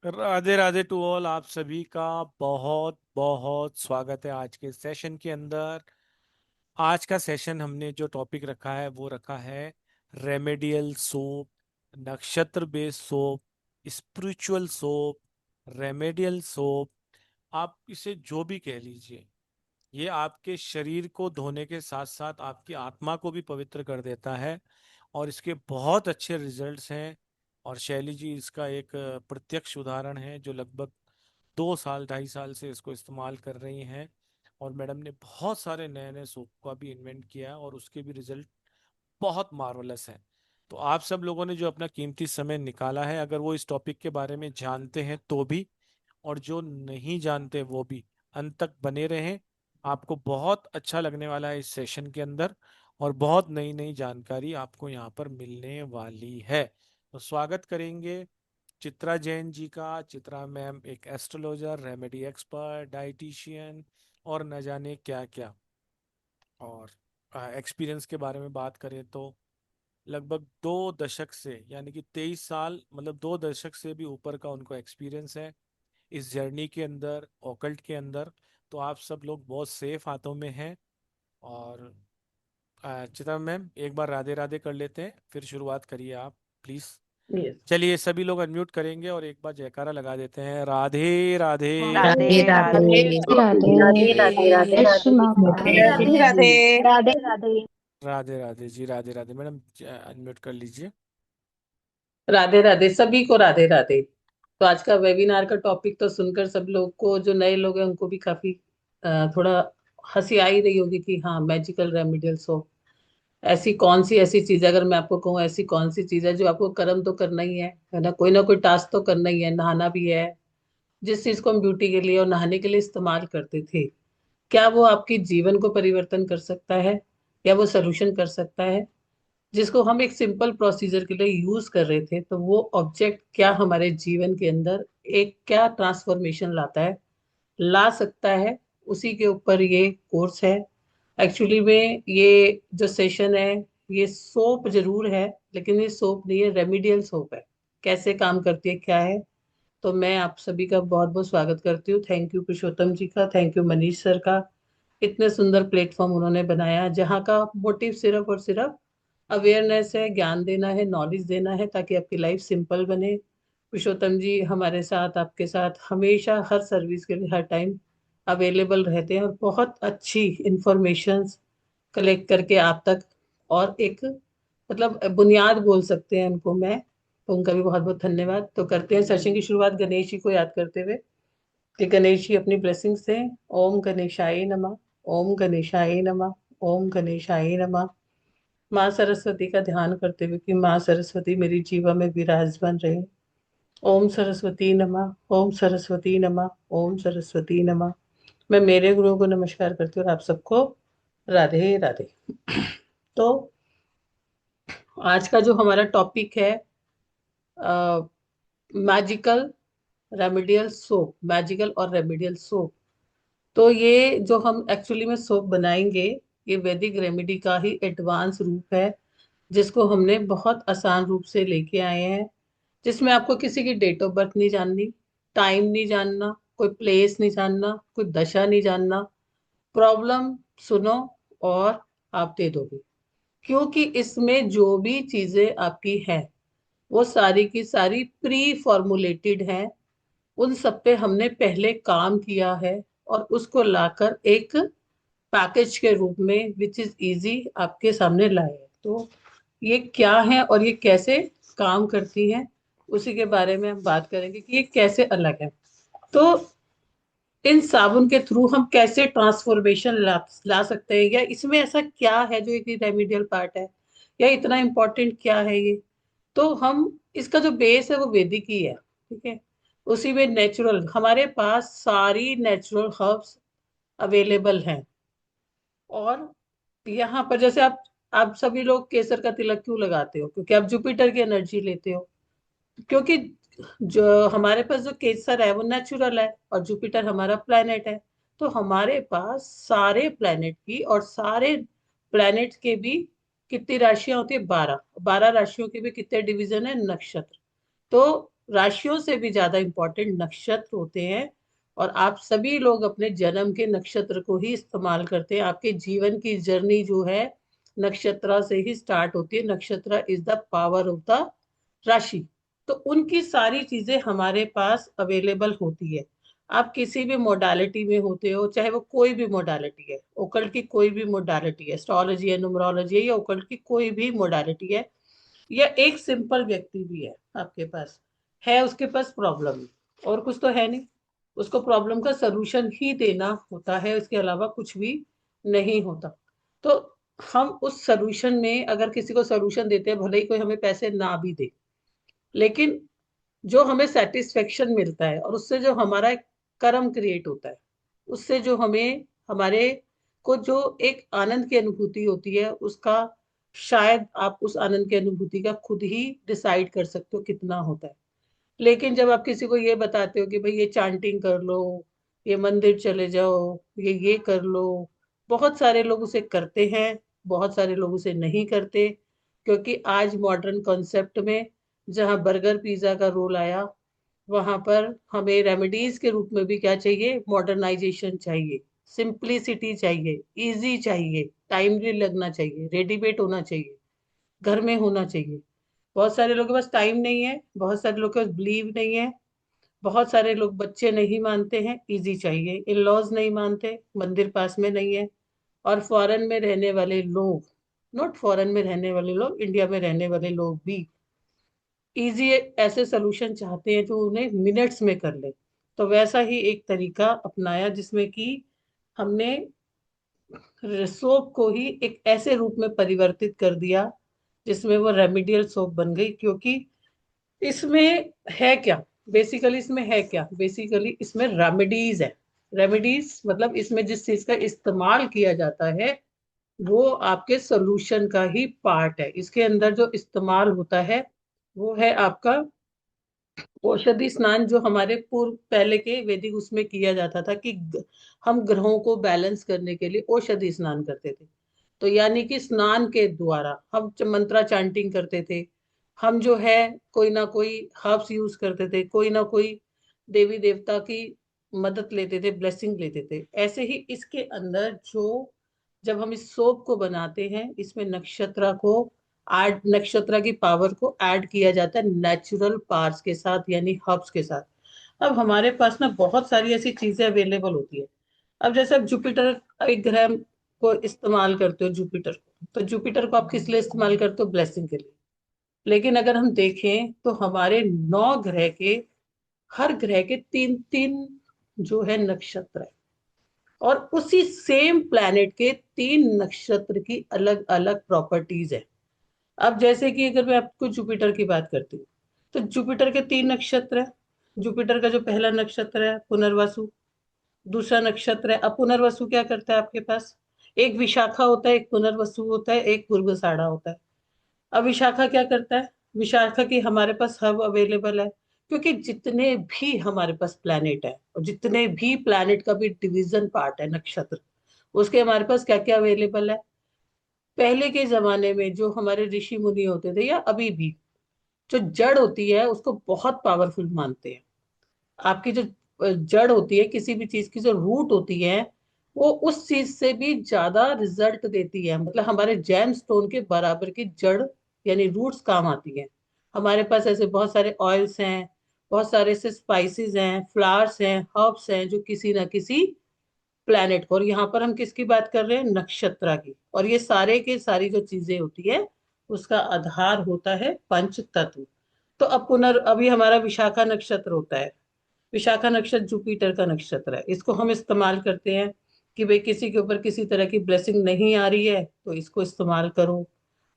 Radhe Radhe to all. आप सभी का बहुत बहुत स्वागत है आज के सेशन के अंदर। आज का सेशन हमने जो टॉपिक रखा है वो रखा है रेमेडियल सोप, नक्षत्र based soap, spiritual soap, remedial soap. आप इसे जो भी कह लीजिए, ये आपके शरीर को धोने के साथ साथ आपकी आत्मा को भी पवित्र कर देता है और इसके बहुत अच्छे रिजल्ट्स हैं। और शैली जी इसका एक प्रत्यक्ष उदाहरण है, जो लगभग 2 साल 2.5 साल से इसको इस्तेमाल कर रही हैं। और मैडम ने बहुत सारे नए नए सोप का भी इन्वेंट किया और उसके भी रिजल्ट बहुत मार्वलस हैं। तो आप सब लोगों ने जो अपना कीमती समय निकाला है, अगर वो इस टॉपिक के बारे में जानते हैं तो भी, और जो नहीं जानते वो भी, अंत तक बने रहें। आपको बहुत अच्छा लगने वाला है इस सेशन के अंदर, और बहुत नई नई जानकारी आपको यहाँ पर मिलने वाली है। तो स्वागत करेंगे चित्रा जैन जी का। चित्रा मैम एक एस्ट्रोलॉजर, रेमेडी एक्सपर्ट, डाइटिशियन और न जाने क्या क्या। और एक्सपीरियंस के बारे में बात करें तो लगभग 2 दशक से, यानी कि 23 साल, मतलब 2 दशक से भी ऊपर का उनको एक्सपीरियंस है इस जर्नी के अंदर, ऑकल्ट के अंदर। तो आप सब लोग बहुत सेफ हाथों में हैं। और चित्रा मैम एक बार राधे राधे कर लेते हैं, फिर शुरुआत करिए आप प्लीज। यस। चलिए सभी लोग अनम्यूट करेंगे और एक बार जयकारा लगा देते हैं, राधे राधे। राधे राधे राधे। राधे। राधे राधे राधे राधे कृष्ण राधे महाकाल राधे की राधे। राधे राधे। राधे राधे जी, राधे राधे। मैडम अनम्यूट कर लीजिए। राधे राधे, सभी को राधे राधे। तो आज का वेबिनार का टॉपिक तो सुनकर सब लोग को, जो नए लोग हैं उनको भी काफी थोड़ा हंसी आ ही रही होगी कि हाँ, मैजिकल रेमेडियल सोप ऐसी कौन सी ऐसी चीज है। अगर मैं आपको कहूँ ऐसी कौन सी चीज है जो आपको कर्म तो करना ही है ना कोई टास्क तो करना ही है, नहाना भी है। जिस चीज को हम ब्यूटी के लिए और नहाने के लिए इस्तेमाल करते थे, क्या वो आपकी जीवन को परिवर्तन कर सकता है या वो सोल्यूशन कर सकता है? जिसको हम एक सिंपल प्रोसीजर के लिए यूज कर रहे थे, तो वो ऑब्जेक्ट क्या हमारे जीवन के अंदर एक क्या ट्रांसफॉर्मेशन लाता है, ला सकता है? उसी के ऊपर ये कोर्स है। एक्चुअली में ये जो सेशन है, ये सोप जरूर है, लेकिन ये सोप नहीं है, रेमिडियल सोप है। कैसे काम करती है, क्या है? तो मैं आप सभी का बहुत बहुत स्वागत करती हूँ। थैंक यू पुरुषोत्तम जी का, थैंक यू मनीष सर का। इतने सुंदर प्लेटफॉर्म उन्होंने बनाया, जहाँ का मोटिव सिर्फ और सिर्फ अवेयरनेस है, ज्ञान देना है, नॉलेज देना है, ताकि आपकी लाइफ सिंपल बने। पुरुषोत्तम जी हमारे साथ, आपके साथ हमेशा हर सर्विस के लिए हर टाइम अवेलेबल रहते हैं और बहुत अच्छी इंफॉर्मेशंस कलेक्ट करके आप तक, और एक मतलब बुनियाद बोल सकते हैं उनको मैं। तो उनका भी बहुत बहुत धन्यवाद। तो करते हैं सेशन की शुरुआत गणेश जी को याद करते हुए कि गणेश जी अपनी ब्लेसिंग्स दें। ओम गणेशाय नमः। ओम गणेशाय नमः। ओम गणेशाय नमः। माँ सरस्वती का ध्यान करते हुए कि माँ सरस्वती मेरी जीवा में विराजमान रहे। ओम सरस्वती नमः। ओम सरस्वती नमः। ओम सरस्वती नमः। मैं मेरे गुरुओं को नमस्कार करती हूँ और आप सबको राधे राधे। तो आज का जो हमारा टॉपिक है, मैजिकल रेमेडियल सोप, मैजिकल और रेमेडियल सोप। तो ये जो हम एक्चुअली में सोप बनाएंगे, ये वैदिक रेमेडी का ही एडवांस रूप है, जिसको हमने बहुत आसान रूप से लेके आए हैं। जिसमें आपको किसी की डेट ऑफ बर्थ नहीं जाननी, टाइम नहीं जानना, कोई प्लेस नहीं जानना, कोई दशा नहीं जानना। प्रॉब्लम सुनो और आप दे दोगे, क्योंकि इसमें जो भी चीजें आपकी हैं वो सारी की सारी प्री फॉर्मुलेटेड हैं। उन सब पे हमने पहले काम किया है और उसको लाकर एक पैकेज के रूप में, विच इज इजी, आपके सामने लाए हैं। तो ये क्या है और ये कैसे काम करती हैं, उसी के बारे में हम बात करेंगे कि ये कैसे अलग है। तो इन साबुन के थ्रू हम कैसे ट्रांसफॉर्मेशन ला सकते हैं, या इसमें ऐसा क्या है जो एक रेमेडियल पार्ट है, या इतना इम्पोर्टेंट क्या है ये। तो हम, इसका जो बेस है वो वैदिक ही है, ठीक है। उसी में नेचुरल, हमारे पास सारी नेचुरल हर्ब्स अवेलेबल हैं। और यहाँ पर जैसे आप सभी लोग केसर का तिलक क्यों लगाते हो? क्योंकि आप जुपिटर की एनर्जी लेते हो। क्योंकि जो हमारे पास जो केसर है वो नेचुरल है और जुपिटर हमारा प्लेनेट है। तो हमारे पास सारे प्लेनेट की, और सारे प्लेनेट के भी कितनी राशियां होती है? 12। 12 राशियों के भी कितने डिवीजन है? नक्षत्र। तो राशियों से भी ज्यादा इंपॉर्टेंट नक्षत्र होते हैं। और आप सभी लोग अपने जन्म के नक्षत्र को ही इस्तेमाल करते हैं। आपके जीवन की जर्नी जो है नक्षत्र से ही स्टार्ट होती है। नक्षत्र is the power of the राशि। तो उनकी सारी चीजें हमारे पास अवेलेबल होती है। आप किसी भी मोडालिटी में होते हो, चाहे वो कोई भी मोडालिटी है, ओकल्ट की कोई भी मोडालिटी है, एस्ट्रोलॉजी है, न्यूमरोलॉजी है, या ओकल्ट की कोई भी मोडालिटी है, या एक सिंपल व्यक्ति भी है आपके पास, है उसके पास प्रॉब्लम, और कुछ तो है नहीं, उसको प्रॉब्लम का सलूशन ही देना होता है, इसके अलावा कुछ भी नहीं होता। तो हम उस सलूशन में अगर किसी को सलूशन देते हैं, भले ही कोई हमें पैसे ना भी दे, लेकिन जो हमें सेटिस्फेक्शन मिलता है और उससे जो हमारा एक कर्म क्रिएट होता है, उससे जो हमें हमारे को जो एक आनंद की अनुभूति होती है, उसका शायद आप उस आनंद की अनुभूति का खुद ही डिसाइड कर सकते हो कितना होता है। लेकिन जब आप किसी को ये बताते हो कि भाई ये चांटिंग कर लो, ये मंदिर चले जाओ, ये कर लो, बहुत सारे लोग उसे करते हैं, बहुत सारे लोग उसे नहीं करते। क्योंकि आज मॉडर्न कॉन्सेप्ट में जहाँ बर्गर पिज्जा का रोल आया, वहां पर हमें रेमेडीज के रूप में भी क्या चाहिए, मॉडर्नाइजेशन चाहिए, सिंप्लिसिटी चाहिए, इजी चाहिए, टाइमली लगना चाहिए, रेडीमेड होना चाहिए, घर में होना चाहिए। बहुत सारे लोगों के पास टाइम नहीं है, बहुत सारे लोगों के पास बिलीव नहीं है, बहुत सारे लोग बच्चे नहीं मानते हैं, इजी चाहिए, इन लॉज नहीं मानते, मंदिर पास में नहीं है। और फॉरेन में रहने वाले लोग, नॉट फॉरेन में रहने वाले लोग, इंडिया में रहने वाले लोग भी इजी ऐसे सोल्यूशन चाहते हैं जो उन्हें मिनट्स में कर ले। तो वैसा ही एक तरीका अपनाया जिसमें कि हमने सोप को ही एक ऐसे रूप में परिवर्तित कर दिया जिसमें वो रेमिडियल सोप बन गई। क्योंकि इसमें है क्या, बेसिकली इसमें है क्या, बेसिकली इसमें रेमेडीज है। रेमेडीज मतलब इसमें जिस चीज का इस्तेमाल किया जाता है वो आपके सोल्यूशन का ही पार्ट है। इसके अंदर जो इस्तेमाल होता है वो है आपका औषधि स्नान, जो हमारे पूर्व पहले के वैदिक उसमें किया जाता था कि हम ग्रहों को बैलेंस करने के लिए औषधि स्नान करते थे। तो यानी कि स्नान के द्वारा हम मंत्रा चांटिंग करते थे, हम जो है कोई ना कोई हर्ब्स यूज करते थे, कोई ना कोई देवी देवता की मदद लेते थे, ब्लेसिंग लेते थे। ऐसे ही इसके अंदर जो जब हम इस सोप को बनाते हैं, इसमें नक्षत्र को ऐड, नक्षत्र की पावर को ऐड किया जाता है नेचुरल पार्ट्स के साथ, यानी हर्ब्स के साथ। अब हमारे पास ना बहुत सारी ऐसी चीजें अवेलेबल होती है। अब जैसे आप जुपिटर एक ग्रह को इस्तेमाल करते हो, जुपिटर को, तो जुपिटर को आप किस लिए इस्तेमाल करते हो, ब्लेसिंग के लिए। लेकिन अगर हम देखें तो हमारे 9 ग्रह के, हर ग्रह के 3 3 जो है नक्षत्र है, और उसी सेम प्लैनेट के 3 नक्षत्र की अलग अलग प्रॉपर्टीज है। अब जैसे कि अगर मैं आपको जुपिटर की बात करती हूँ, तो जुपिटर के 3 नक्षत्र है। जुपिटर का जो पहला नक्षत्र है पुनर्वसु, दूसरा नक्षत्र है, अब पुनर्वसु क्या करता है आपके पास, एक विशाखा होता है, एक पुनर्वसु होता है, एक पूर्वाषाढ़ा होता है। अब विशाखा क्या करता है, विशाखा की हमारे पास हब अवेलेबल है। क्योंकि जितने भी हमारे पास प्लैनेट है, और जितने भी प्लैनेट का भी डिवीजन पार्ट है नक्षत्र, उसके हमारे पास क्या क्या अवेलेबल है। पहले के जमाने में जो हमारे ऋषि मुनि होते थे, या अभी भी, जो जड़ होती है उसको बहुत पावरफुल मानते हैं। आपकी जो जड़ होती है किसी भी चीज की, जो रूट होती है, वो उस चीज से भी ज्यादा रिजल्ट देती है। मतलब हमारे जैम स्टोन के बराबर की जड़ यानी रूट्स काम आती है। हमारे पास ऐसे बहुत सारे ऑयल्स हैं, बहुत सारे ऐसे स्पाइसेस हैं, फ्लावर्स हैं, हर्ब्स हैं, जो किसी ना किसी प्लैनेट को, और यहाँ पर हम किसकी बात कर रहे हैं, नक्षत्र की। और ये सारे के सारी जो चीजें होती है उसका आधार होता है पंच तत्व। तो अब अभी हमारा विशाखा नक्षत्र होता है। विशाखा नक्षत्र जुपिटर का नक्षत्र है, इसको हम इस्तेमाल करते हैं कि भाई किसी के ऊपर किसी तरह की ब्लेसिंग नहीं आ रही है तो इसको इस्तेमाल करो।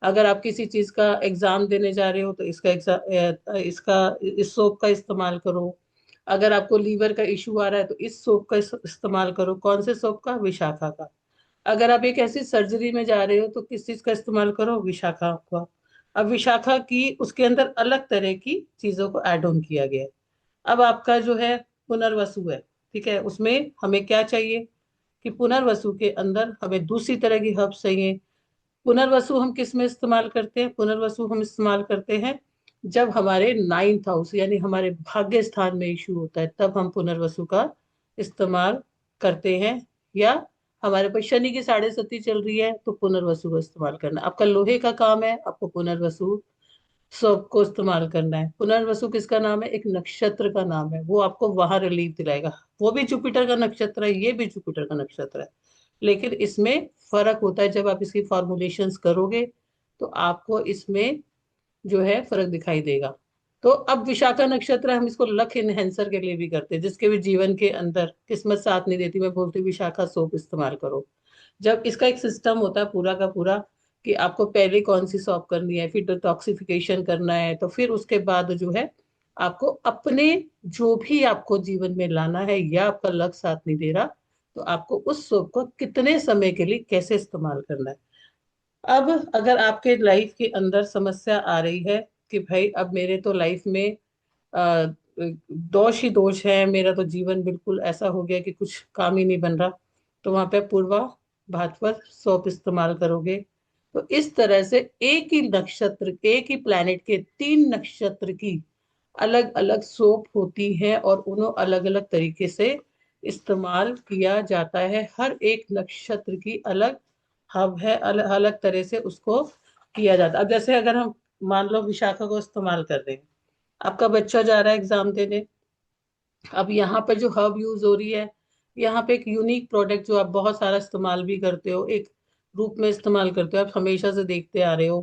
अगर आप किसी चीज का एग्जाम देने जा रहे हो तो इसका इस सोप का इस्तेमाल करो। अगर आपको लीवर का इशू आ रहा है तो इस सोप का इस्तेमाल करो। कौन से सोप का, विशाखा का। अगर आप एक ऐसी सर्जरी में जा रहे हो तो किस चीज का इस्तेमाल करो, विशाखा का। अब विशाखा की उसके अंदर अलग तरह की चीजों को ऐड ऑन किया गया है। अब आपका जो है पुनर्वसु है, ठीक है, उसमें हमें क्या चाहिए कि पुनर्वसु के अंदर हमें दूसरी तरह की हर्ब्स चाहिए। पुनर्वसु हम किस में इस्तेमाल करते हैं, पुनर्वसु हम इस्तेमाल करते हैं जब हमारे 9th हाउस यानी हमारे भाग्य स्थान में इशू होता है, तब हम पुनर्वसु का इस्तेमाल करते हैं। या हमारे पास शनि की 6.5 चल रही है तो पुनर्वसु का इस्तेमाल करना। आपका लोहे का काम है, आपको पुनर्वसु सब को इस्तेमाल करना है। पुनर्वसु किसका नाम है? एक नक्षत्र का नाम है, वो आपको वहां रिलीफ दिलाएगा। वो भी जुपिटर का नक्षत्र है, ये भी जुपिटर का नक्षत्र है, लेकिन इसमें फर्क होता है। जब आप इसकी फॉर्मुलेशंस करोगे तो आपको इसमें जो है फर्क दिखाई देगा। तो अब विशाखा नक्षत्र है, हम इसको लक इनहेंसर के लिए भी करते हैं। जिसके भी जीवन के अंदर किस्मत साथ नहीं देती, मैं बोलती हूँ विशाखा सोप इस्तेमाल करो। जब इसका एक सिस्टम होता है पूरा का पूरा, कि आपको पहले कौन सी सॉप करनी है, फिर डिटॉक्सिफिकेशन करना है, तो फिर उसके बाद जो है आपको अपने जो भी आपको जीवन में लाना है, या आपका लक साथ नहीं दे रहा, तो आपको उस सोप को कितने समय के लिए कैसे इस्तेमाल करना है। अब अगर आपके लाइफ के अंदर समस्या आ रही है कि भाई अब मेरे तो लाइफ में अ, दोष ही दोष है, मेरा तो जीवन बिल्कुल ऐसा हो गया कि कुछ काम ही नहीं बन रहा, तो वहां पे पूर्वा भाद्रपद सोप इस्तेमाल करोगे। तो इस तरह से एक ही नक्षत्र, एक ही प्लैनेट के 3 नक्षत्र की अलग अलग सोप होती है, और उन्हें अलग अलग तरीके से इस्तेमाल किया जाता है। हर एक नक्षत्र की अलग हब है, अलग अलग तरह से उसको किया जाता है। अब जैसे अगर हम मान लो विशाखा को इस्तेमाल कर रहे हैं, आपका बच्चा जा रहा है एग्जाम देने, अब यहाँ पर जो हब यूज हो रही है, यहाँ पे एक यूनिक प्रोडक्ट जो आप बहुत सारा इस्तेमाल भी करते हो, एक रूप में इस्तेमाल करते हो, आप हमेशा से देखते आ रहे हो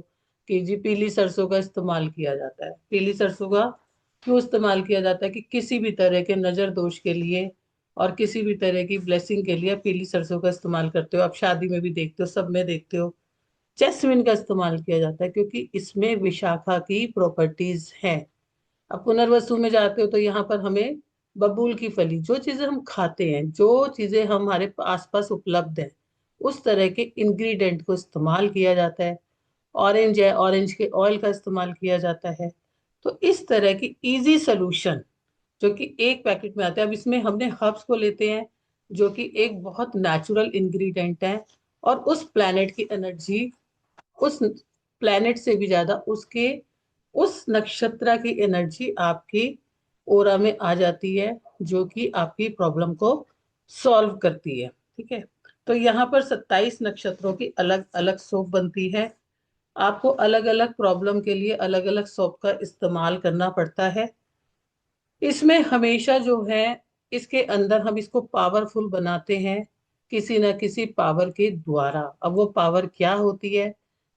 कि जी पीली सरसों का इस्तेमाल किया जाता है। पीली सरसों का क्यों इस्तेमाल किया जाता है? कि किसी भी तरह के नजर दोष के लिए और किसी भी तरह की ब्लेसिंग के लिए पीली सरसों का इस्तेमाल करते हो। आप शादी में भी देखते हो, सब में देखते हो। जैस्मिन का इस्तेमाल किया जाता है क्योंकि इसमें विशाखा की प्रॉपर्टीज हैं। अब पुनर्वसु में जाते हो तो यहाँ पर हमें बबूल की फली, जो चीजें हम खाते हैं, जो चीजें हमारे आसपास उपलब्ध है, उस तरह के इंग्रेडिएंट को इस्तेमाल किया जाता है। ऑरेंज है, ऑरेंज के ऑयल का इस्तेमाल किया जाता है। तो इस तरह की इजी सोल्यूशन जो कि एक पैकेट में आते हैं। अब इसमें हमने हर्ब्स को लेते हैं, जो कि एक बहुत नेचुरल इंग्रेडिएंट है, और उस प्लैनेट की एनर्जी, उस प्लैनेट से भी ज्यादा उसके उस नक्षत्र की एनर्जी आपकी ओरा में आ जाती है, जो कि आपकी प्रॉब्लम को सॉल्व करती है। ठीक है। तो यहाँ पर 27 नक्षत्रों की अलग अलग सोप बनती है। आपको अलग अलग प्रॉब्लम के लिए अलग अलग सोप का इस्तेमाल करना पड़ता है। इसमें हमेशा जो है, इसके अंदर हम इसको पावरफुल बनाते हैं किसी न किसी पावर के द्वारा। अब वो पावर क्या होती है?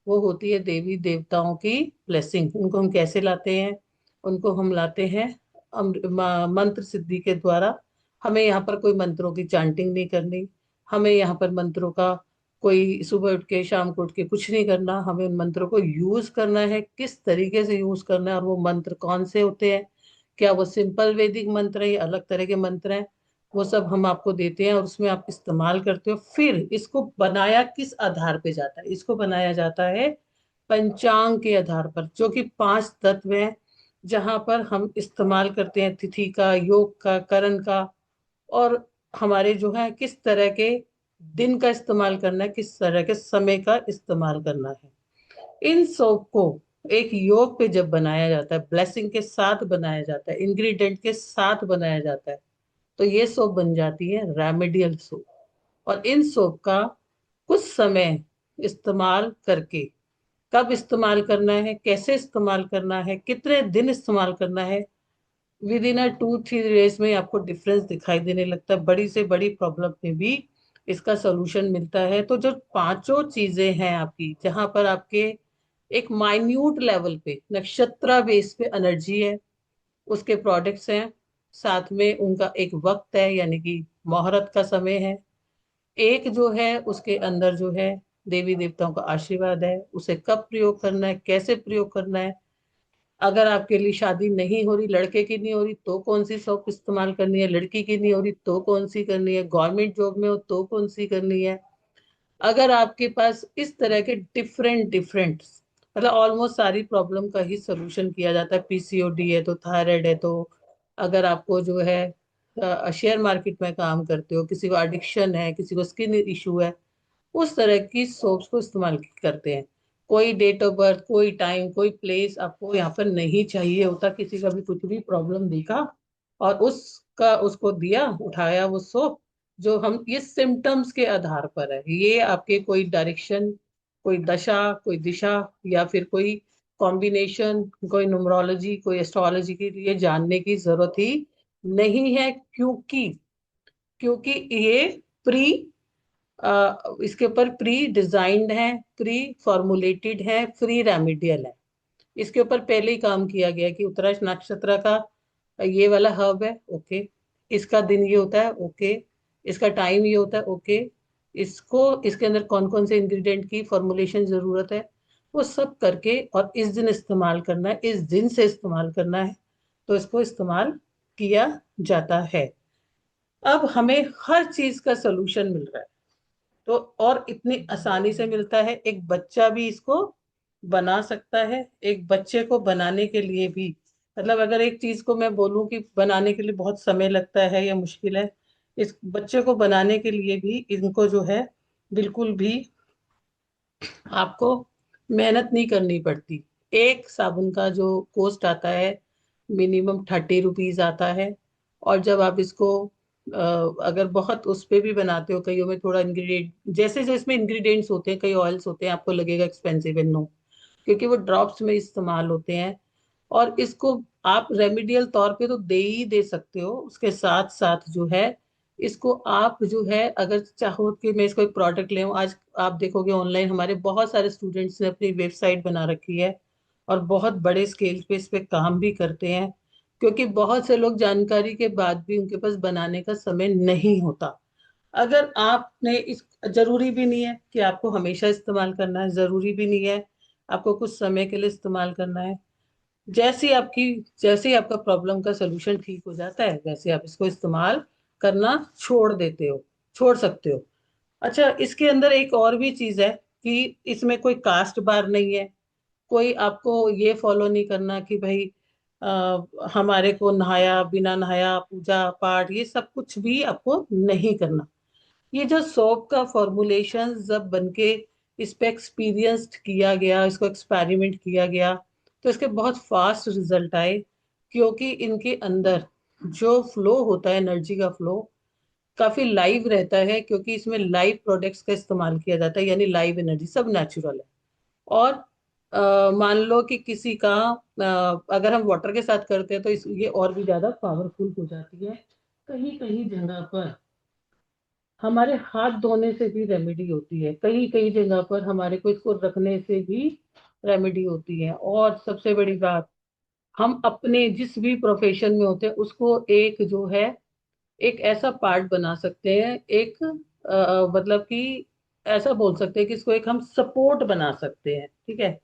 वो होती है देवी देवताओं की ब्लेसिंग। उनको हम कैसे लाते हैं? उनको हम लाते हैं मंत्र सिद्धि के द्वारा। हमें यहाँ पर कोई मंत्रों की चांटिंग नहीं करनी, हमें यहाँ पर मंत्रों का कोई सुबह उठ के शाम को उठ के कुछ नहीं करना। हमें उन मंत्रों को यूज करना है, किस तरीके से यूज करना है, और वो मंत्र कौन से होते हैं, क्या वो सिंपल वैदिक मंत्र है या अलग तरह के मंत्र हैं, वो सब हम आपको देते हैं और उसमें आप इस्तेमाल करते हो। फिर इसको बनाया किस आधार पे जाता है? इसको बनाया जाता है पंचांग के आधार पर, जो कि 5 तत्व हैं, जहां पर हम इस्तेमाल करते हैं तिथि का, योग का, करण का, और हमारे जो है किस तरह के दिन का इस्तेमाल करना है, किस तरह के समय का इस्तेमाल करना है। इन सब को एक योग पे जब बनाया जाता है, ब्लेसिंग के साथ बनाया जाता है, इंग्रेडिएंट के साथ बनाया जाता है, तो ये सोप बन जाती है रेमेडियल सोप। और इन सोप का कुछ समय इस्तेमाल करके, कब इस्तेमाल करना है, कैसे इस्तेमाल करना है, कितने दिन इस्तेमाल करना है, विद इन 2-3 डेज में आपको डिफरेंस दिखाई देने लगता है। बड़ी से बड़ी प्रॉब्लम में भी इसका सोल्यूशन मिलता है। तो जो पांचों चीजें हैं आपकी, जहां पर आपके एक माइन्यूट लेवल पे नक्षत्र बेस पे एनर्जी है, उसके प्रोडक्ट्स हैं, साथ में उनका एक वक्त है यानी कि मुहूर्त का समय है, एक जो है उसके अंदर जो है देवी देवताओं का आशीर्वाद है, उसे कब प्रयोग करना है, कैसे प्रयोग करना है। अगर आपके लिए शादी नहीं हो रही, लड़के की नहीं हो रही, तो कौन सी सोप इस्तेमाल करनी है, लड़की की नहीं हो रही तो कौन सी करनी है, गवर्नमेंट जॉब में हो तो कौन सी करनी है। अगर आपके पास इस तरह के डिफरेंट डिफरेंट, मतलब ऑलमोस्ट सारी प्रॉब्लम का ही सोल्यूशन किया जाता है। पीसीओडी है तो, थायराइड है तो, अगर आपको जो है शेयर मार्केट में काम करते हो, किसी को एडिक्शन है, किसी को स्किन इशू है, उस तरह की सोप्स को इस्तेमाल करते हैं। कोई डेट ऑफ बर्थ, कोई टाइम, कोई प्लेस आपको यहाँ पर नहीं चाहिए होता। किसी का भी कुछ भी प्रॉब्लम देखा और उसका उसको दिया, उठाया वो सोप, जो हम ये सिम्टम्स के आधार पर है, ये आपके कोई डायरेक्शन, कोई दशा, कोई दिशा, या फिर कोई कॉम्बिनेशन, कोई न्यूमरोलॉजी, कोई एस्ट्रोलॉजी के लिए जानने की जरूरत ही नहीं है। क्योंकि क्योंकि ये प्री इसके ऊपर प्री डिजाइंड है, प्री फॉर्मुलेटेड है, प्री रेमेडियल है। इसके ऊपर पहले ही काम किया गया कि उत्तरा नक्षत्र का ये वाला हब है, ओके, इसका दिन ये होता है, ओके, इसका टाइम ये होता है, ओके, इसको इसके अंदर कौन कौन से इंग्रेडिएंट की फॉर्मुलेशन जरूरत है, वो सब करके, और इस दिन इस्तेमाल करना है, इस दिन से इस्तेमाल करना है, तो इसको इस्तेमाल किया जाता है। अब हमें हर चीज का सोल्यूशन मिल रहा है, तो और इतनी आसानी से मिलता है, एक बच्चा भी इसको बना सकता है। एक बच्चे को बनाने के लिए भी, मतलब अगर एक चीज को मैं बोलूं कि बनाने के लिए बहुत समय लगता है या मुश्किल है, इस बच्चे को बनाने के लिए भी इनको जो है बिल्कुल भी आपको मेहनत नहीं करनी पड़ती। एक साबुन का जो कॉस्ट आता है, मिनिमम 30 रुपीज आता है। और जब आप इसको अगर बहुत उस पे भी बनाते हो, कईयों में थोड़ा इंग्रेडिएंट, जैसे जो इसमें इंग्रेडिएंट्स होते हैं, कई ऑयल्स होते हैं, आपको लगेगा एक्सपेंसिव है, नो, क्योंकि वो ड्रॉप्स में इस्तेमाल होते हैं। और इसको आप रेमेडियल तौर पे तो दे ही दे सकते हो, उसके साथ साथ जो है इसको आप जो है, अगर चाहो कि मैं इसको एक प्रोडक्ट ले आऊं, आज आप देखोगे ऑनलाइन हमारे बहुत सारे स्टूडेंट्स ने अपनी वेबसाइट बना रखी है और बहुत बड़े स्केल पे इस पे काम भी करते हैं। क्योंकि बहुत से लोग जानकारी के बाद भी उनके पास बनाने का समय नहीं होता। अगर आपने इस, जरूरी भी नहीं है कि आपको हमेशा इस्तेमाल करना है, जरूरी भी नहीं है आपको कुछ समय के लिए इस्तेमाल करना है। जैसे ही आपकी जैसे ही आपका प्रॉब्लम का सोल्यूशन ठीक हो जाता है, वैसे आप इसको इस्तेमाल करना छोड़ सकते हो। अच्छा, इसके अंदर एक और भी चीज है कि इसमें कोई कास्ट बार नहीं है। कोई आपको ये फॉलो नहीं करना कि भाई हमारे को नहाया बिना नहाया पूजा पाठ, ये सब कुछ भी आपको नहीं करना। ये जो सोप का फॉर्मुलेशन जब बनके इस पे एक्सपीरियंस्ड किया गया, इसको एक्सपेरिमेंट किया गया, तो इसके बहुत फास्ट रिजल्ट आए। क्योंकि इनके अंदर जो फ्लो होता है, एनर्जी का फ्लो काफी लाइव रहता है, क्योंकि इसमें लाइव प्रोडक्ट्स का इस्तेमाल किया जाता है, यानी लाइव एनर्जी, सब नेचुरल है। और मान लो कि किसी का अगर हम वाटर के साथ करते हैं तो ये और भी ज्यादा पावरफुल हो जाती है। कहीं कहीं जगह पर हमारे हाथ धोने से भी रेमेडी होती है, कई कई जगह पर हमारे को इसको रखने से भी रेमेडी होती है। और सबसे बड़ी बात, हम अपने जिस भी प्रोफेशन में होते हैं उसको एक जो है, एक ऐसा पार्ट बना सकते हैं, एक मतलब कि ऐसा बोल सकते हैं कि इसको एक हम सपोर्ट बना सकते हैं, ठीक है।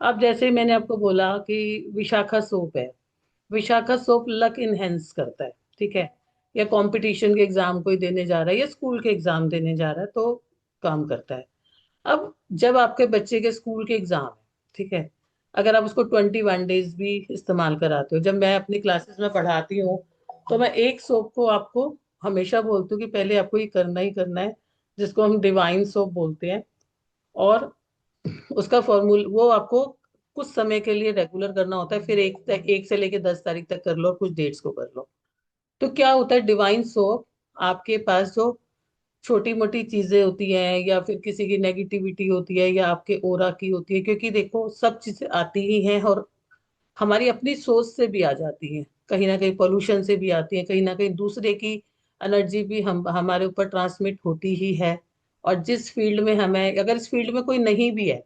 अब जैसे मैंने आपको बोला कि विशाखा सोप है, विशाखा सोप लक इनहेंस करता है, ठीक है। या कंपटीशन के एग्जाम कोई देने जा रहा है या स्कूल के एग्जाम देने जा रहा है तो काम करता है। अब जब आपके बच्चे के स्कूल के एग्जाम है, ठीक है, अगर आप उसको 21 डेज भी इस्तेमाल कराते हो, जब मैं अपनी क्लासेस में पढ़ाती हूँ तो मैं एक सोप को आपको हमेशा बोलती हूँ कि पहले आपको ये करना ही करना है, जिसको हम डिवाइन सोप बोलते हैं। और उसका फॉर्मूल वो आपको कुछ समय के लिए रेगुलर करना होता है, फिर एक से लेके 10 तारीख तक कर लो और कुछ डेट्स को कर लो। तो क्या होता है, डिवाइन सोप आपके पास जो छोटी मोटी चीजें होती हैं, या फिर किसी की नेगेटिविटी होती है, या आपके ओरा की होती है, क्योंकि देखो सब चीजें आती ही हैं, और हमारी अपनी सोच से भी आ जाती हैं, कहीं ना कहीं पोल्यूशन से भी आती है, कहीं ना कहीं दूसरे की एनर्जी भी हम हमारे ऊपर ट्रांसमिट होती ही है। और जिस फील्ड में हमें, अगर इस फील्ड में कोई नहीं भी है,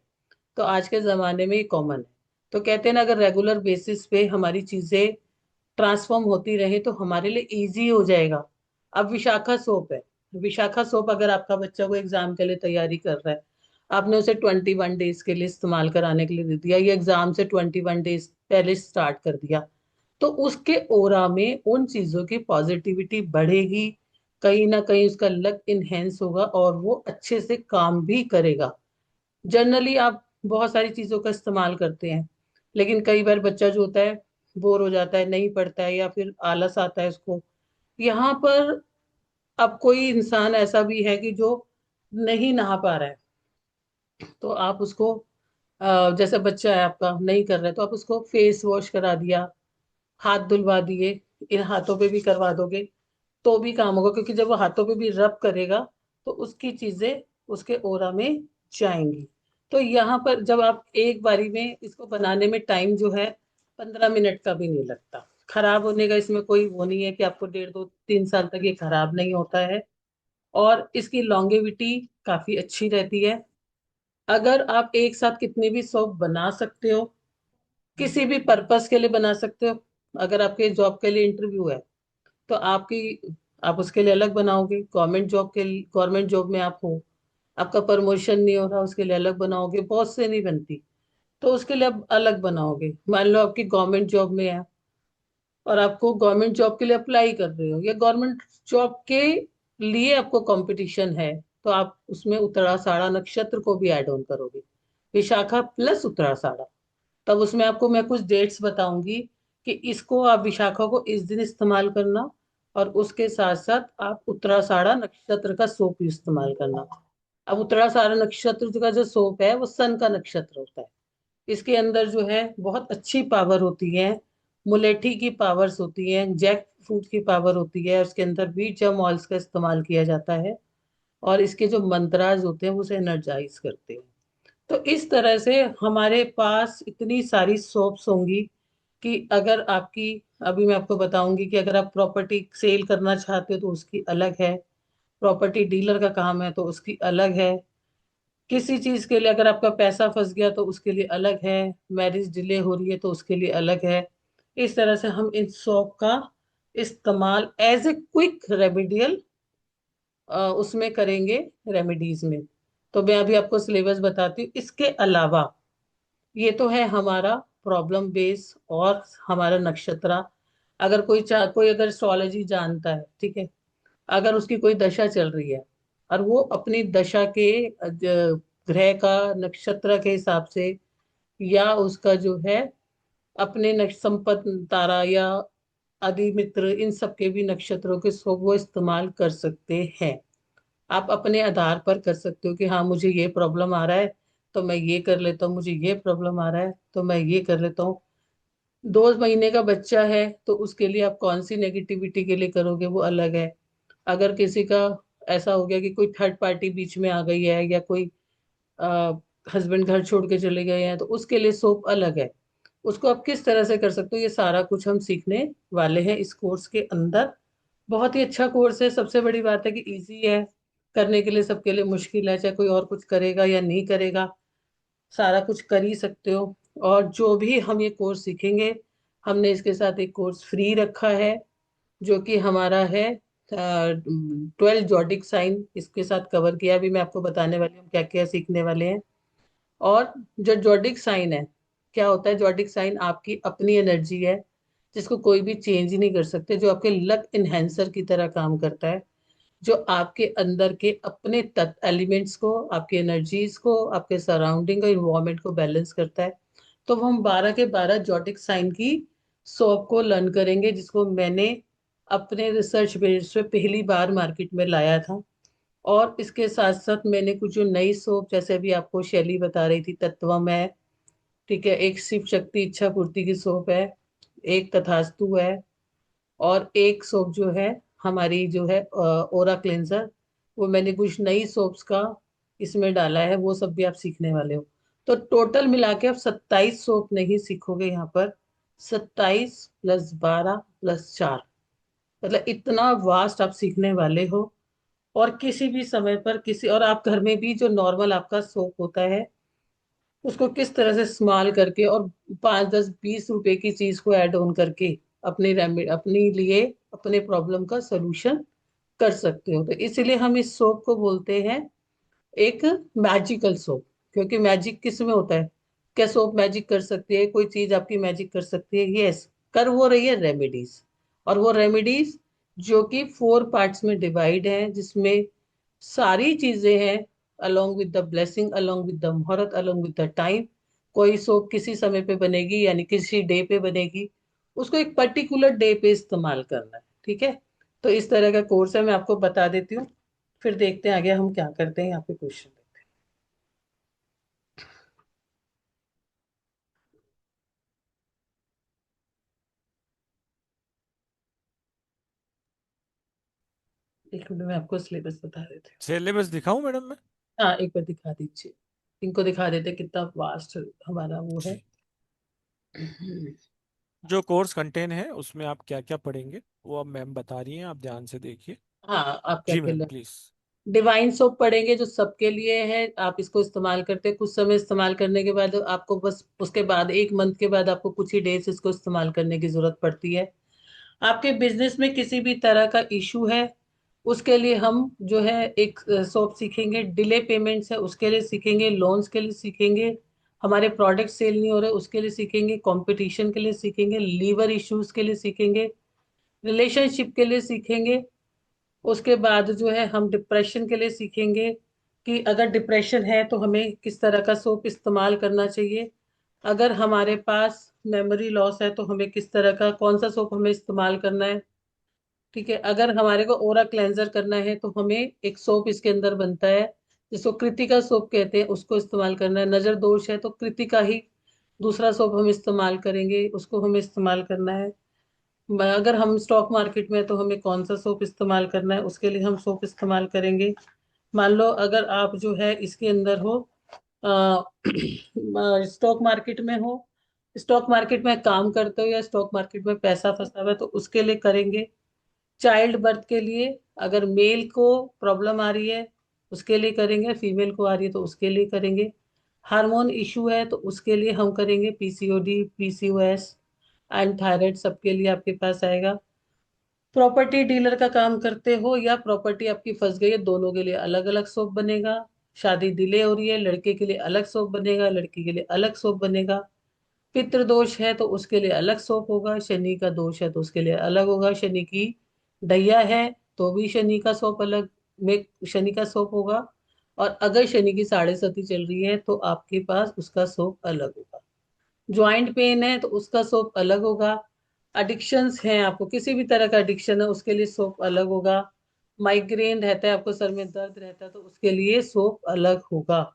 तो आज के जमाने में ये कॉमन है। तो कहते हैं ना, अगर रेगुलर बेसिस पे हमारी चीजें ट्रांसफॉर्म होती रहे तो हमारे लिए इजी हो जाएगा। अब विशाखा सोप है, विशाखा सोप अगर आपका बच्चा को एग्जाम के लिए तैयारी कर रहा है, आपने उसे 21 डेज के लिए इस्तेमाल कराने के लिए दे दिया, ये एग्जाम से 21 डेज पहले स्टार्ट कर दिया, तो उसके ओरा में उन चीजों की पॉजिटिविटी बढ़ेगी, कहीं ना कहीं उसका लक इनहेंस होगा और वो अच्छे से काम भी करेगा। जनरली आप बहुत सारी चीजों का इस्तेमाल करते हैं, लेकिन कई बार बच्चा जो होता है बोर हो जाता है, नहीं पढ़ता है, या फिर आलस आता है उसको। यहाँ पर अब कोई इंसान ऐसा भी है कि जो नहीं नहा पा रहा है, तो आप उसको जैसे बच्चा है आपका नहीं कर रहा है तो आप उसको फेस वॉश करा दिया, हाथ धुलवा दिए, इन हाथों पे भी करवा दोगे तो भी काम होगा, क्योंकि जब वो हाथों पे भी रब करेगा तो उसकी चीजें उसके ओरा में जाएंगी। तो यहाँ पर जब आप एक बारी में इसको बनाने में टाइम जो है 15 मिनट का भी नहीं लगता। खराब होने का इसमें कोई वो नहीं है कि आपको 1.5 2 3 साल तक ये खराब नहीं होता है। और इसकी लॉन्गेविटी काफी अच्छी रहती है। अगर आप एक साथ कितने भी सोप बना सकते हो, किसी भी पर्पस के लिए बना सकते हो। अगर आपके जॉब के लिए इंटरव्यू है तो आप उसके लिए अलग बनाओगे, गवर्नमेंट जॉब के लिए, गवर्नमेंट जॉब में आप हो, आपका प्रमोशन नहीं हो रहा, उसके लिए अलग बनाओगे, बॉस से नहीं बनती तो उसके लिए आप अलग बनाओगे। मान लो आपकी गवर्नमेंट जॉब में है और आपको गवर्नमेंट जॉब के लिए अप्लाई कर रहे हो, या गवर्नमेंट जॉब के लिए आपको कंपटीशन है, तो आप उसमें उत्तराषाढ़ा नक्षत्र को भी ऐड ऑन करोगे, विशाखा प्लस उत्तराषाढ़ा। तब उसमें आपको मैं कुछ डेट्स बताऊंगी कि इसको आप विशाखा को इस दिन इस्तेमाल करना, और उसके साथ साथ आप उत्तराषाढ़ा नक्षत्र का सोप इस्तेमाल करना। अब उत्तराषाढ़ा नक्षत्र का जो सोप है वो सन का नक्षत्र होता है। इसके अंदर जो है बहुत अच्छी पावर होती है, मुलेठी की पावर्स होती हैं, जैक फ्रूट की पावर होती है, उसके अंदर भी जम ऑयल्स का इस्तेमाल किया जाता है, और इसके जो मंत्राज होते हैं वो उसे एनर्जाइज करते हैं। तो इस तरह से हमारे पास इतनी सारी सोप्स होंगी कि अगर आपकी, अभी मैं आपको बताऊंगी कि अगर आप प्रॉपर्टी सेल करना चाहते हो तो उसकी अलग है, प्रॉपर्टी डीलर का काम है तो उसकी अलग है, किसी चीज के लिए अगर आपका पैसा फंस गया तो उसके लिए अलग है, मैरिज डिले हो रही है तो उसके लिए अलग है। इस तरह से हम इन सोप का इस्तेमाल एज ए क्विक रेमेडियल उसमें करेंगे, रेमेडीज में। तो मैं अभी आपको सिलेबस बताती हूँ। इसके अलावा ये तो है हमारा प्रॉब्लम बेस और हमारा नक्षत्र। अगर कोई अगर एस्ट्रोलॉजी जानता है, ठीक है, अगर उसकी कोई दशा चल रही है और वो अपनी दशा के ग्रह का नक्षत्र के हिसाब से, या उसका जो है अपने संपत तारा या आदि मित्र, इन सब के भी नक्षत्रों के सब वो इस्तेमाल कर सकते हैं। आप अपने आधार पर कर सकते हो कि हाँ मुझे ये प्रॉब्लम आ रहा है तो मैं ये कर लेता हूँ, मुझे ये प्रॉब्लम आ रहा है तो मैं ये कर लेता हूँ। 2 महीने का बच्चा है तो उसके लिए आप कौन सी नेगेटिविटी के लिए करोगे वो अलग है। अगर किसी का ऐसा हो गया कि कोई थर्ड पार्टी बीच में आ गई है, या कोई हस्बैंड घर छोड़ के चले गए हैं, तो उसके लिए सोप अलग है। उसको आप किस तरह से कर सकते हो ये सारा कुछ हम सीखने वाले हैं इस कोर्स के अंदर। बहुत ही अच्छा कोर्स है। सबसे बड़ी बात है कि इजी है करने के लिए, सबके लिए मुश्किल है, चाहे कोई और कुछ करेगा या नहीं करेगा, सारा कुछ कर ही सकते हो। और जो भी हम ये कोर्स सीखेंगे, हमने इसके साथ एक कोर्स फ्री रखा है जो कि हमारा है 12 जॉडिक साइन, इसके साथ कवर किया। अभी मैं आपको बताने वाली हूँ क्या क्या सीखने वाले हैं। और जो जॉडिक साइन है, क्या होता है, जॉडिक साइन आपकी अपनी एनर्जी है जिसको कोई भी चेंज ही नहीं कर सकते, जो आपके लक इन्हेंसर की तरह काम करता है, जो आपके अंदर के अपने तत्व एलिमेंट्स को, आपकी एनर्जीज को, आपके सराउंडिंग और इन्वायरमेंट को बैलेंस करता है। तो वो हम 12 के 12 जॉटिक साइन की सोप को लर्न करेंगे, जिसको मैंने अपने रिसर्च बेस पे पहली बार मार्केट में लाया था। और इसके साथ साथ मैंने कुछ जो नई सोप, जैसे अभी आपको शैली बता रही थी, तत्वम है, ठीक है, एक शिव शक्ति इच्छा पूर्ति की सोप है, एक तथास्तु है, और एक सोप जो है हमारी जो है ओरा क्लेंजर, वो मैंने कुछ नई सोप्स का इसमें डाला है, वो सब भी आप सीखने वाले हो। तो टोटल मिला के आप 27 सोप नहीं सीखोगे यहाँ पर, 27 + 12 + 4, मतलब इतना वास्ट आप सीखने वाले हो। और किसी भी समय पर किसी, और आप घर में भी जो नॉर्मल आपका सोप होता है उसको किस तरह से इस्तेमाल करके, और 5 10 20 रुपए की चीज को ऐड ऑन करके अपने अपने लिए अपने प्रॉब्लम का सोल्यूशन कर सकते हो। तो इसलिए हम इस सोप को बोलते हैं एक मैजिकल सोप। क्योंकि मैजिक किस में होता है, क्या सोप मैजिक कर सकती है, कोई चीज आपकी मैजिक कर सकती है? यस, कर वो रही है रेमेडीज। और वो रेमेडीज जो कि 4 पार्ट्स में डिवाइड है, जिसमें सारी चीजें हैं, along with the blessing, along with the मुहूर्त, अलोंग विद द टाइम। कोई सोप किसी समय पे बनेगी, यानी किसी डे पे बनेगी, उसको एक पर्टिकुलर डे पे इस्तेमाल करना है, ठीक है। तो इस तरह का कोर्स है, मैं आपको बता देती हूँ, फिर देखते हैं आगे हम क्या करते हैं। यहाँ पे क्वेश्चन देखते एक मिनट में आपको सिलेबस बता देते हैं। सिलेबस दिखाऊं मैडम मैं? हाँ, एक बार दिखा दीजिए। इनको दिखा देते हैं कितना वास्ट हमारा वो है। जी। जो कोर्स कंटेंट है उसमें आप क्या क्या पढ़ेंगे वो अब मैम बता रही हैं, आप ध्यान से देखिए। हाँ, आप क्या जी क्या मैम ले। प्लीज। डिवाइन सोप पढ़ेंगे जो सबके लिए है। आप इसको इस्तेमाल करते हैं, कुछ समय इस्तेमाल करने के बाद आपको बस उसके बाद 1 मंथ के बाद आपको कुछ ही डेज इसको इस्तेमाल करने की जरूरत पड़ती है। आपके बिजनेस में किसी भी तरह का इशू है, उसके लिए हम जो है एक सोप सीखेंगे। डिले पेमेंट्स है उसके लिए सीखेंगे, लोन्स के लिए सीखेंगे, हमारे प्रोडक्ट सेल नहीं हो रहे उसके लिए सीखेंगे, कंपटीशन के लिए सीखेंगे, लीवर इश्यूज के लिए सीखेंगे, रिलेशनशिप के लिए सीखेंगे। उसके बाद जो है हम डिप्रेशन के लिए सीखेंगे कि अगर डिप्रेशन है तो हमें किस तरह का सोप इस्तेमाल करना चाहिए। अगर हमारे पास मेमोरी लॉस है तो हमें किस तरह का कौन सा सोप हमें इस्तेमाल करना है। ठीक है, अगर हमारे को ओरा क्लेंजर करना है तो हमें एक सोप इसके अंदर बनता है जिसको कृतिका सोप कहते हैं, उसको इस्तेमाल करना है। नजर दोष है तो कृतिका ही दूसरा सोप हम इस्तेमाल करेंगे, उसको हमें इस्तेमाल करना है। अगर हम स्टॉक मार्केट में हैं, तो हमें कौन सा सोप इस्तेमाल करना है, उसके लिए हम सोप इस्तेमाल करेंगे। मान लो अगर आप जो है इसके अंदर हो, स्टॉक मार्केट में हो, स्टॉक मार्केट में काम करते हो या स्टॉक मार्केट में पैसा फंसा हुआ है तो उसके लिए करेंगे। चाइल्ड बर्थ के लिए अगर मेल को प्रॉब्लम आ रही है उसके लिए करेंगे, फीमेल को आ रही है तो उसके लिए करेंगे। हार्मोन इशू है तो उसके लिए हम करेंगे, पीसीओडी, पीसीओएस एंड थायराइड सबके लिए आपके पास आएगा। प्रॉपर्टी डीलर का काम करते हो या प्रॉपर्टी आपकी फंस गई है, दोनों के लिए अलग अलग सोप बनेगा। शादी डिले हो रही है, लड़के के लिए अलग सोप बनेगा, लड़की के लिए अलग सोप बनेगा। पितृ दोष है तो उसके लिए अलग सोप होगा, शनि का दोष है तो उसके लिए अलग होगा, शनि की ढैया है तो भी शनि का सोप अलग में शनि का सोप होगा। और अगर शनि की साढ़े सती चल रही है तो आपके पास उसका सोप अलग होगा। ज्वाइंट पेन है तो उसका सोप अलग होगा। एडिक्शंस हैं, आपको किसी भी तरह का एडिक्शन है उसके लिए सोप अलग होगा। माइग्रेन रहता है, आपको सर में दर्द रहता है तो उसके लिए सोप अलग होगा।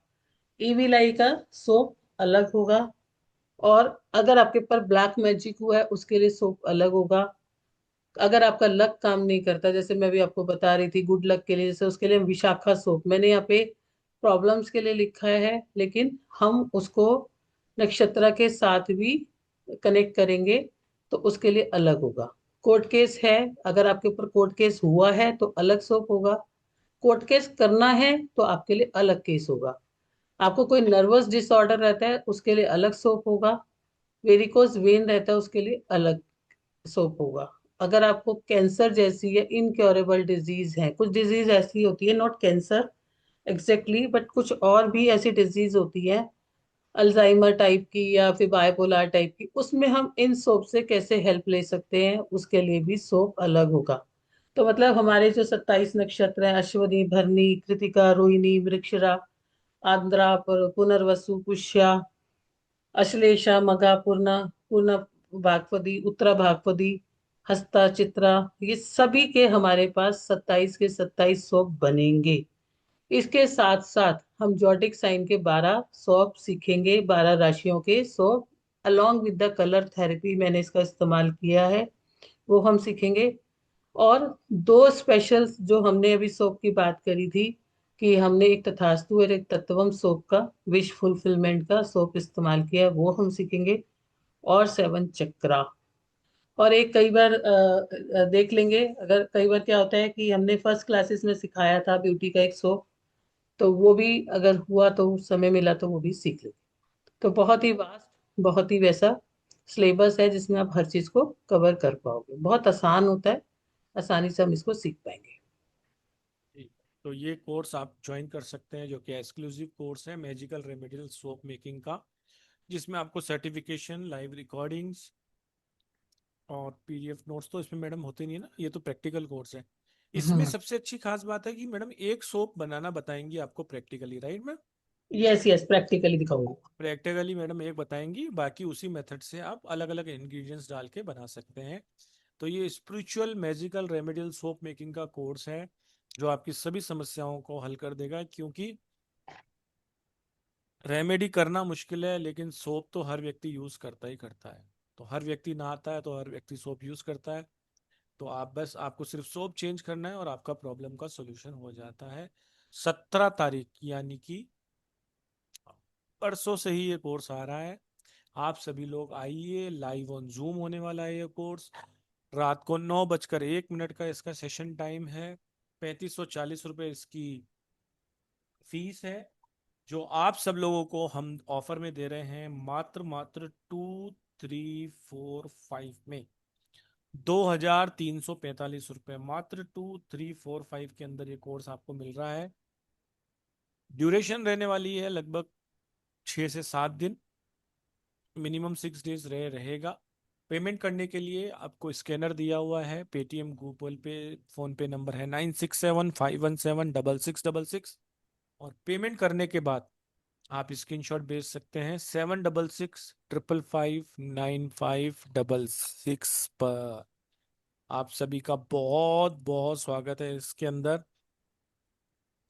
ईविल आई का सोप अलग होगा। और अगर आपके ऊपर ब्लैक मैजिक हुआ है उसके लिए सोप अलग होगा। अगर आपका लक काम नहीं करता, जैसे मैं भी आपको बता रही थी गुड लक के लिए, जैसे उसके लिए विशाखा सोप, मैंने यहाँ पे प्रॉब्लम्स के लिए लिखा है लेकिन हम उसको नक्षत्र के साथ भी कनेक्ट करेंगे तो उसके लिए अलग होगा। कोर्ट केस है, अगर आपके ऊपर कोर्ट केस हुआ है तो अलग सोप होगा। कोर्ट केस करना है तो आपके लिए अलग केस होगा। आपको कोई नर्वस डिसऑर्डर रहता है उसके लिए अलग सोप होगा। वेरिकोज वेन रहता है उसके लिए अलग सोप होगा। अगर आपको कैंसर जैसी या इनक्योरेबल डिजीज है, कुछ डिजीज ऐसी होती है, नॉट कैंसर एग्जैक्टली बट कुछ और भी ऐसी डिजीज होती है, अल्जाइमर टाइप की या फिर बाइपोलर टाइप की, उसमें हम इन सोप से कैसे हेल्प ले सकते हैं उसके लिए भी सोप अलग होगा। तो मतलब हमारे जो 27 नक्षत्र हैं, अश्वनी, भरणी, कृतिका, रोहिणी, मृगशिरा, आंद्रा, पुनर्वसु, पुष्या, अश्लेषा, मघा, पूर्णा, पूर्णा भागपदी, उत्तरा भागपदी, हस्ता, चित्रा, ये सभी के हमारे पास 27 के 27 सौंप बनेंगे। इसके साथ साथ हम जॉडिक साइन के 12 सौंप सीखेंगे, 12 राशियों के सौंप, along with the colour therapy मैंने इसका इस्तेमाल किया है वो हम सीखेंगे। और दो स्पेशल जो हमने अभी सोप की बात करी थी कि हमने एक तथास्तु और एक तत्वम सोप का, विश फुलफिलमेंट का सोप इस्तेमाल किया है, वो हम सीखेंगे। और 7 चक्रा। और एक कई बार देख लेंगे, अगर कई बार क्या होता है कि हमने फर्स्ट क्लासेस में सिखाया था ब्यूटी का एक सोप, तो वो भी अगर हुआ तो समय मिला तो वो भी सीख लेंगे। तो बहुत ही वास्ट, बहुत ही वैसा सिलेबस है जिसमें आप हर चीज को कवर कर पाओगे, बहुत आसान होता है, आसानी से हम इसको सीख पाएंगे। जी। तो ये कोर्स आप ज्वाइन कर सकते हैं जो कि एक्सक्लूसिव कोर्स है मैजिकल रेमेडियल सोप मेकिंग का, जिसमें आपको सर्टिफिकेशन, लाइव रिकॉर्डिंग्स और पीडीएफ नोट्स तो इसमें मैडम होते नहीं है ना, ये तो प्रैक्टिकल कोर्स है। इसमें हम्म। सबसे अच्छी खास बात है कि मैडम एक सोप बनाना बताएंगी आपको practically, right ma'am? Yes yes, practically दिखाऊंगी। प्रैक्टिकली मैडम एक बताएंगी, बाकी उसी मेथड से आप अलग अलग इंग्रेडिएंट्स डाल के बना सकते हैं। तो ये spiritual magical remedial soap making का कोर्स है जो आपकी सभी समस्याओं को हल कर देगा, क्योंकि रेमेडी करना मुश्किल है लेकिन सोप तो हर व्यक्ति यूज करता ही करता है। तो हर व्यक्ति नहाता है तो हर व्यक्ति सोप यूज करता है। तो आप बस आपको सिर्फ सोप चेंज करना है और आपका प्रॉब्लम का सोल्यूशन हो जाता है। 17 तारीख यानी कि परसों से ही ये कोर्स आ रहा है। आप सभी लोग आइए, लाइव ऑन जूम होने वाला है ये कोर्स। रात को 9:01 का इसका सेशन टाइम है। 3540 रुपये इसकी फीस है, जो आप सब लोगों को हम ऑफर में दे रहे हैं मात्र मात्र 2345 में। 2345 रुपये, मात्र 2345 के अंदर ये कोर्स आपको मिल रहा है। ड्यूरेशन रहने वाली है लगभग 6 से 7 दिन, मिनिमम 6 डेज रहेगा। पेमेंट करने के लिए आपको स्कैनर दिया हुआ है, पेटीएम, गूगल पे, फोन पे नंबर है 9675176666। और पेमेंट करने के बाद आप स्क्रीनशॉट भेज सकते हैं 7665559566 पर। आप सभी का बहुत बहुत स्वागत है इसके अंदर।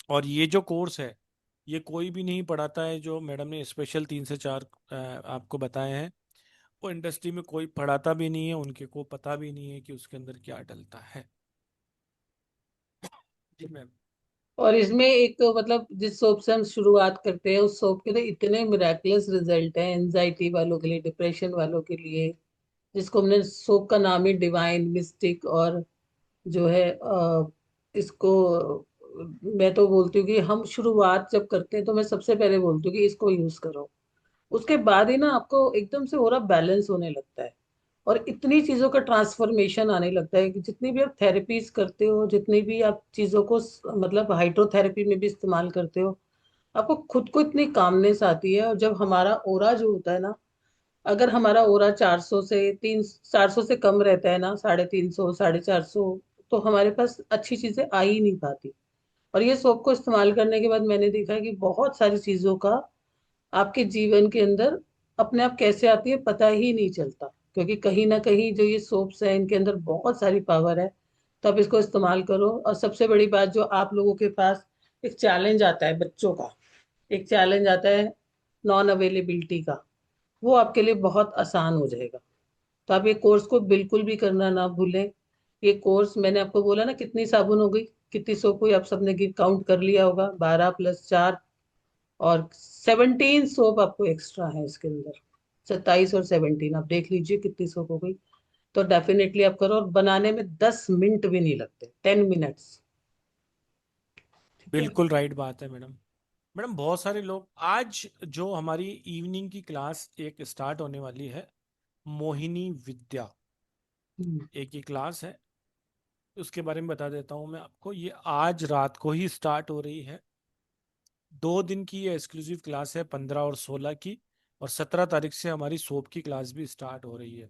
और ये जो कोर्स है, ये कोई भी नहीं पढ़ाता है, जो मैडम ने स्पेशल 3 से 4 आपको बताए हैं, वो इंडस्ट्री में कोई पढ़ाता भी नहीं है, उनके को पता भी नहीं है कि उसके अंदर क्या डलता है। जी मैम। और इसमें एक तो मतलब जिस सोप से हम शुरुआत करते हैं उस सोप के तो इतने मिराकुलस रिजल्ट हैं एंजाइटी वालों के लिए, डिप्रेशन वालों के लिए, जिसको हमने सोप का नाम ही डिवाइन मिस्टिक। और जो है इसको मैं तो बोलती हूँ कि हम शुरुआत जब करते हैं तो मैं सबसे पहले बोलती हूँ कि इसको यूज करो। उसके बाद ही ना आपको एकदम से और बैलेंस होने लगता है और इतनी चीजों का ट्रांसफॉर्मेशन आने लगता है कि जितनी भी आप थेरेपीज करते हो, जितनी भी आप चीजों को मतलब हाइड्रोथेरेपी में भी इस्तेमाल करते हो, आपको खुद को इतनी कामनेस आती है। और जब हमारा ओरा जो होता है ना, अगर हमारा ओरा 400 से 400 से कम रहता है ना, 350 450, तो हमारे पास अच्छी चीजें आ ही नहीं पाती। और ये सोप को इस्तेमाल करने के बाद मैंने देखा है कि बहुत सारी चीजों का आपके जीवन के अंदर अपने आप कैसे आती है पता ही नहीं चलता, क्योंकि कहीं ना कहीं जो ये सोप्स है इनके अंदर बहुत सारी पावर है। तो आप इसको इस्तेमाल करो। और सबसे बड़ी बात, जो आप लोगों के पास एक चैलेंज आता है बच्चों का, एक चैलेंज आता है नॉन अवेलेबिलिटी का, वो आपके लिए बहुत आसान हो जाएगा। तो आप ये कोर्स को बिल्कुल भी करना ना भूलें। ये कोर्स मैंने आपको बोला ना, कितनी साबुन हो गई, कितनी सोप हुई, आप सबने काउंट कर लिया होगा, 12 + 4, और 17 सोप आपको एक्स्ट्रा है इसके अंदर। 27 और 17 आप देख लीजिए कितनी सोप हो गई। तो डेफिनेटली आप करो, और बनाने में 10 मिनट भी नहीं लगते, 10 मिनट्स। ठीक है। बिल्कुल राइट बात है मैडम। मैडम बहुत सारे लोग आज, जो हमारी इवनिंग की क्लास एक स्टार्ट होने वाली है, मोहिनी विद्या, हम्म। एक ही क्लास है, उसके बारे में बता देता हूँ मैं आपको। ये आज रात को ही स्टार्ट हो रही है। 2 दिन की ये एक्सक्लूसिव क्लास है, 15 और 16 की। और 17 तारीख से हमारी सोप की क्लास भी स्टार्ट हो रही है।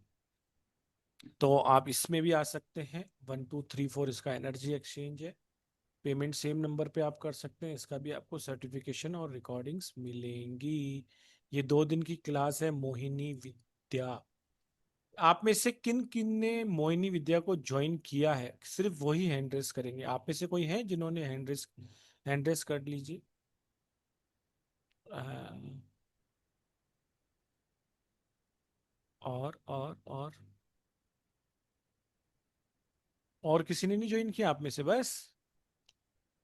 तो आप इसमें भी आ सकते हैं। 1234 इसका एनर्जी एक्सचेंज है। पेमेंट सेम नंबर पे आप कर सकते हैं। इसका भी आपको सर्टिफिकेशन और रिकॉर्डिंग्स मिलेंगी। ये 2 दिन की क्लास है मोहिनी विद्या। आप में से किन किन ने मोहिनी विद्या को ज्वाइन किया है, सिर्फ वही हैंड रेस करेंगे। आप में से कोई है जिन्होंने हैंड रेस कर लीजिए। अ, और किसी ने नहीं ज्वाइन किया आप में से, बस?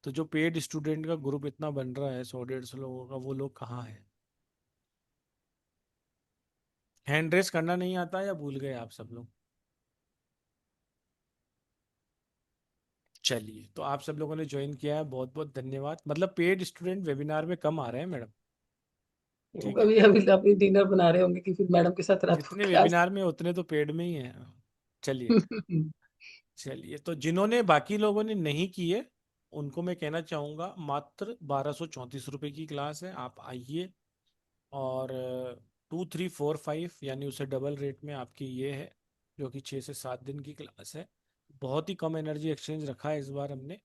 तो जो पेड स्टूडेंट का ग्रुप इतना बन रहा है, 100 150 लोगों का, वो लोग कहाँ है? हैंड रेस करना नहीं आता या भूल गए आप सब लोग? चलिए, तो आप सब लोगों ने ज्वाइन किया है, बहुत बहुत धन्यवाद। मतलब पेड स्टूडेंट वेबिनार में कम आ रहे हैं मैडम। वो ठीक है। कभी अभी अभी डिनर बना रहे होंगे कि फिर मैडम के साथ रात को जितने क्लास। वेबिनार में उतने तो पेड में ही हैं। चलिए। चलिए, तो जिन्होंने, बाकी लोगों ने नहीं किए, उनको मैं कहना चाहूँगा मात्र 1234 रुपये की क्लास है, आप आइए। और 2345 यानी उसे डबल रेट में आपकी ये है, जो कि 6 से 7 दिन की क्लास है। बहुत ही कम एनर्जी एक्सचेंज रखा है इस बार हमने।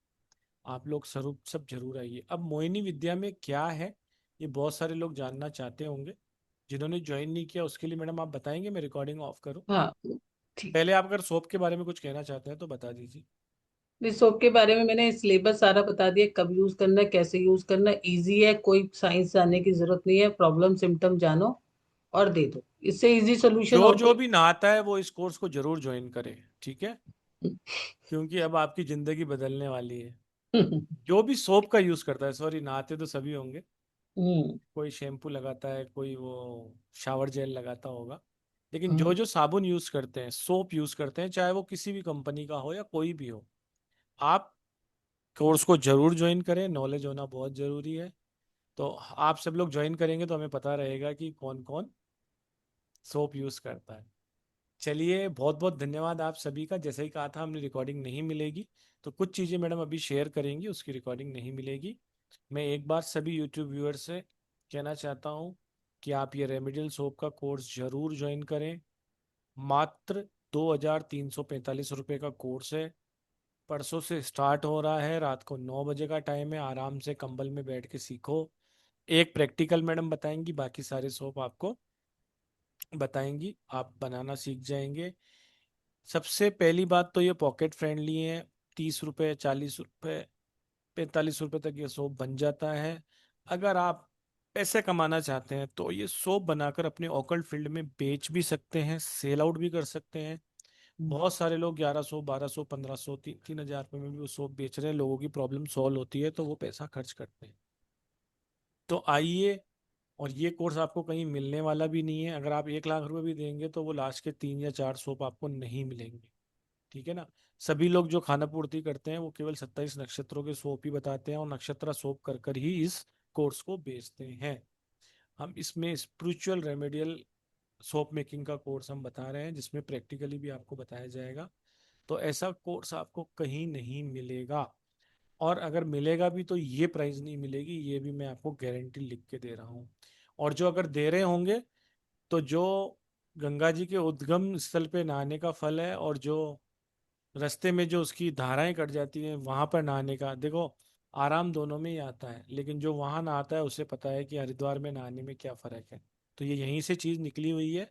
आप लोग स्वरूप सब जरूर आइए। अब मोहिनी विद्या में क्या है, ये बहुत सारे लोग जानना चाहते होंगे। जिन्होंने ज्वाइन नहीं किया उसके लिए मैडम आप बताएंगे, मैं रिकॉर्डिंग ऑफ करूं? हाँ, ठीक है। पहले आप अगर सोप के बारे में कुछ कहना चाहते हैं तो बता दीजिए। इस सोप के बारे में मैंने सिलेबस सारा बता दिया, कब यूज करना है, कैसे यूज करना है, इजी है, कोई साइंस जानने की जरूरत नहीं है, प्रॉब्लम सिम्टम जानो और दे दो। इससे इजी सोल्यूशन जो और जो कोई। भी नहाता है वो इस कोर्स को जरूर ज्वाइन करे, ठीक है? क्योंकि अब आपकी जिंदगी बदलने वाली है। जो भी सोप का यूज करता है, सॉरी, नहाते तो सभी होंगे, हम्म। कोई शैम्पू लगाता है, कोई वो शावर जेल लगाता होगा, लेकिन जो हम्म। जो साबुन यूज करते हैं, सोप यूज करते हैं, चाहे वो किसी भी कंपनी का हो या कोई भी हो, आप कोर्स को जरूर ज्वाइन करें। नॉलेज होना बहुत जरूरी है। तो आप सब लोग ज्वाइन करेंगे तो हमें पता रहेगा कि कौन कौन सोप यूज करता है। चलिए, बहुत बहुत धन्यवाद आप सभी का। जैसे ही कहा था हमने, रिकॉर्डिंग नहीं मिलेगी, तो कुछ चीज़ें मैडम अभी शेयर करेंगी, उसकी रिकॉर्डिंग नहीं मिलेगी। मैं एक बार सभी यूट्यूब व्यूअर्स से कहना चाहता हूँ कि आप ये रेमेडियल सोप का कोर्स जरूर ज्वाइन करें। मात्र 2,345 रुपये का कोर्स है। परसों से स्टार्ट हो रहा है, रात को 9 बजे का टाइम है। आराम से कंबल में बैठ के सीखो। एक प्रैक्टिकल मैडम बताएंगी, बाकी सारे सोप आपको बताएंगी, आप बनाना सीख जाएंगे। सबसे पहली बात तो ये पॉकेट फ्रेंडली है। 30 रुपये, 40 रुपये, 45 रुपये तक ये सोप बन जाता है। अगर आप पैसे कमाना चाहते हैं तो ये सोप बनाकर अपने ओकल्ट फील्ड में बेच भी सकते हैं, सेल आउट भी कर सकते हैं। बहुत सारे लोग 1100, 1200, 1500, 3,000 रुपये में भी वो सोप बेच रहे हैं। लोगों की प्रॉब्लम सॉल्व होती है तो वो पैसा खर्च करते हैं। तो आइए। और ये कोर्स आपको कहीं मिलने वाला भी नहीं है। अगर आप 1 लाख रुपए भी देंगे तो वो लास्ट के 3 या 4 सोप आपको नहीं मिलेंगे। ठीक है ना। सभी लोग जो खाना पूर्ति करते हैं वो केवल 27 नक्षत्रों के सोप ही बताते हैं, और नक्षत्र सोप कर कर ही इस कोर्स को बेचते हैं। हम इसमें स्पिरिचुअल रेमेडियल सोप मेकिंग का कोर्स हम बता रहे हैं, जिसमें प्रैक्टिकली भी आपको बताया जाएगा। तो ऐसा कोर्स आपको कहीं नहीं मिलेगा। और अगर मिलेगा भी तो ये प्राइस नहीं मिलेगी, ये भी मैं आपको गारंटी लिख के दे रहा हूँ। और जो अगर दे रहे होंगे, तो जो गंगा जी के उद्गम स्थल पे नहाने का फल है, और जो रास्ते में जो उसकी धाराएं कट जाती हैं वहां पर नहाने का, देखो, आराम दोनों में ही आता है, लेकिन जो वहां नहाता है उसे पता है कि हरिद्वार में नहाने में क्या फर्क है। तो ये यहीं से चीज निकली हुई है।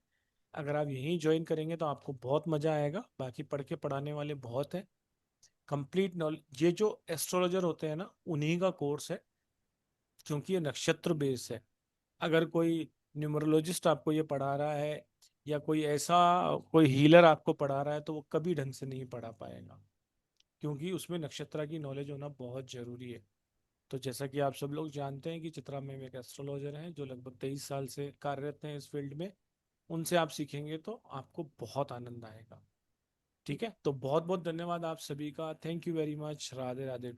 अगर आप यहीं ज्वाइन करेंगे तो आपको बहुत मजा आएगा। बाकी पढ़ के पढ़ाने वाले बहुत हैं। कंप्लीट नॉलेज, ये जो एस्ट्रोलॉजर होते हैं ना, उन्हीं का कोर्स है, क्योंकि ये नक्षत्र बेस है। अगर कोई न्यूमरोलॉजिस्ट आपको ये पढ़ा रहा है, या कोई ऐसा कोई हीलर आपको पढ़ा रहा है, तो वो कभी ढंग से नहीं पढ़ा पाएगा, क्योंकि उसमें नक्षत्र की नॉलेज होना बहुत जरूरी है। तो जैसा कि आप सब लोग जानते हैं कि चित्रा मैम एक एस्ट्रोलॉजर हैं जो लगभग 23 साल से कार्यरत हैं इस फील्ड में। उनसे आप सीखेंगे तो आपको बहुत आनंद आएगा। ठीक है, तो बहुत बहुत धन्यवाद आप सभी का। Thank you very much. Radhe Radhe.